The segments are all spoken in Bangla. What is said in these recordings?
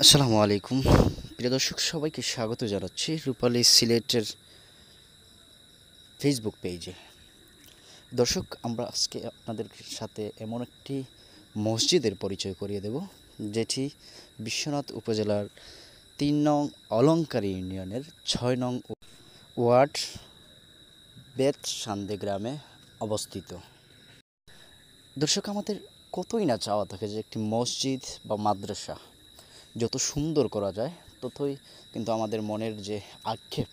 আসসালামু আলাইকুম প্রিয় দর্শক, সবাইকে স্বাগত জানাচ্ছি রূপালী সিলেটের ফেসবুক পেজে। দর্শক, আমরা আজকে আপনাদের সাথে এমন একটি মসজিদের পরিচয় করিয়ে দেব, যেটি বিশ্বনাথ উপজেলার ৩ নং অলঙ্কারী ইউনিয়নের ৬ নং ওয়ার্ড বেতসান্দে গ্রামে অবস্থিত। দর্শক, আমাদের কতই না চাওয়া থাকে যে একটি মসজিদ বা মাদ্রাসা যত সুন্দর করা যায় ততই কিন্তু আমাদের মনের যে আক্ষেপ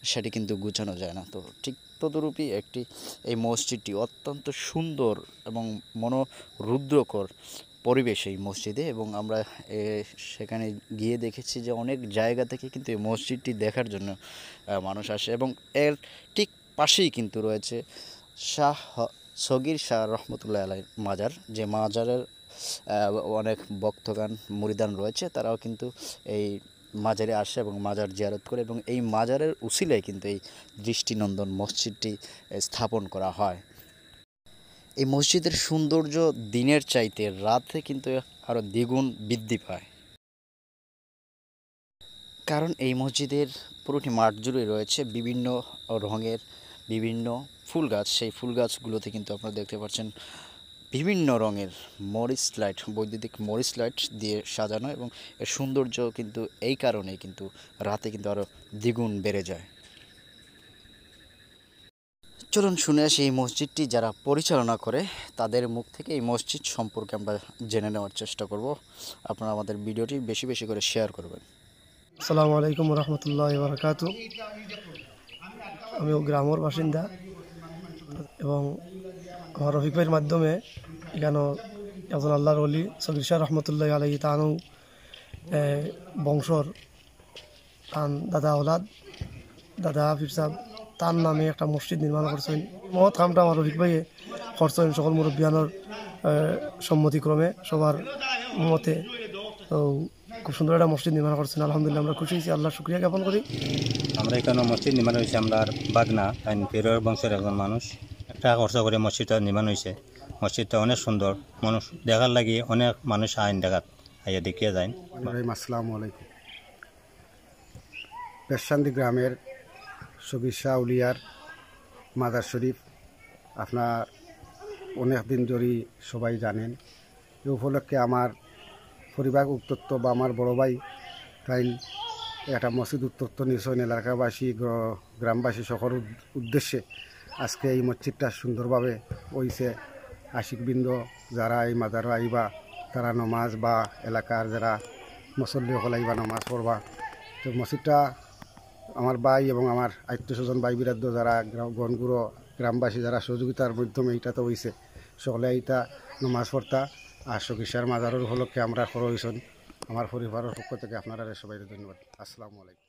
সেটি কিন্তু গুছানো যায় না। তো ঠিক তদরূপই এই মসজিদটি অত্যন্ত সুন্দর এবং মনোরুদ্রকর পরিবেশ এই মসজিদে, এবং আমরা সেখানে গিয়ে দেখেছি যে অনেক জায়গা থেকে কিন্তু এই মসজিদটি দেখার জন্য মানুষ আসে, এবং এর ঠিক পাশেই কিন্তু রয়েছে শাহ সগীর শাহ রহমতুল্লাহ আলাই মাজার, যে মাজারের অনেক ভক্তগণ মুরিদান রয়েছে, তারাও কিন্তু এই মাজারে আসে এবং মাজার জিয়ারত করে, এবং এই মাজারের উসিলায় কিন্তু এই দৃষ্টিনন্দন মসজিদটি স্থাপন করা হয়। এই মসজিদের সৌন্দর্য দিনের চাইতে রাতে কিন্তু আরও দ্বিগুণ বৃদ্ধি পায়, কারণ এই মসজিদের পুরোটি মাঠ জুড়ে রয়েছে বিভিন্ন রঙের বিভিন্ন ফুল গাছ। সেই ফুল গাছগুলোতে কিন্তু আপনারা দেখতে পাচ্ছেন বিভিন্ন রঙের মরিচ লাইট, বৈদ্যুতিক মরিচ লাইট দিয়ে সাজানো, এবং এর সৌন্দর্য কিন্তু এই কারণেই কিন্তু রাতে কিন্তু আরও দ্বিগুণ বেড়ে যায়। চলুন শুনে আসি এই মসজিদটি যারা পরিচালনা করে তাদের মুখ থেকে এই মসজিদ সম্পর্কে আমরা জেনে নেওয়ার চেষ্টা করব। আপনারা আমাদের ভিডিওটি বেশি বেশি করে শেয়ার করবেন। আসসালামু আলাইকুম রহমতুল্লাহ বারকাত। আমি গ্রামের বাসিন্দা এবং আমার রফিক ভাইয়ের মাধ্যমে এখানে একজন আল্লাহর ওলি সগীর শাহ রহমতুল্লাহ আলাইহি তানু বংশর তান দাদা ওলাদ দাদা হাফিজ সাহেব তার নামে একটা মসজিদ নির্মাণ করছেন। মহৎ কামটা আমার রফিক ভাইয়ে করছেন সকল মুরব্বিয়ানোর সম্মতিক্রমে, সবার মতে। তো খুব সুন্দর একটা মসজিদ নির্মাণ করছেন, আলহামদুলিল্লাহ আমরা খুশি হয়েছি, আল্লাহ শুক্রিয়া জ্ঞাপন করি। আমরা এখানে মসজিদ নির্মাণ হয়েছে, আমরা বাগনা আইন ফেরোর বংশের একজন মানুষ একটা খরচ করে মসজিদটা নির্মাণ হয়েছে। মসজিদটা অনেক সুন্দর, মানুষ দেখার লাগি অনেক মানুষ আইন দেখাত আইয়া দেখিয়ে যায়। আসসালামু আলাইকুম। বেতসান্দী গ্রামের সগীর শাহ উলিয়ার মাজার শরীফ আপনার অনেক দিন ধরে সবাই জানেন। এই উপলক্ষে আমার পরিবার উত্তপ্ত বা আমার বড় ভাই তাই একটা মসজিদ উত্তপ্ত নিশ্চয় এলাকাবাসী গ্রামবাসী সকল উদ্দেশ্যে আজকে এই মসজিদটা সুন্দরভাবে হইছে। আশিকবৃন্দ যারা এই মাজারও আইবা তারা নমাজ বা এলাকার যারা মুসল্লি সকল আইবা নমাজ পড়বা। তো মসজিদটা আমার ভাই এবং আমার আত্মীয় স্বজন ভাই বিরাদ্দ যারা গণগুরো গ্রামবাসী যারা সহযোগিতার মাধ্যমে এইটা তো হইছে, সকলে এইটা নমাজ পড়তা। আর সগীর শাহর মাজারের উপলক্ষে আমরা খরচ হয়েছেন। আমার পরিবারের পক্ষ থেকে আপনারা সবাই ধন্যবাদ। আসসালামু আলাইকুম।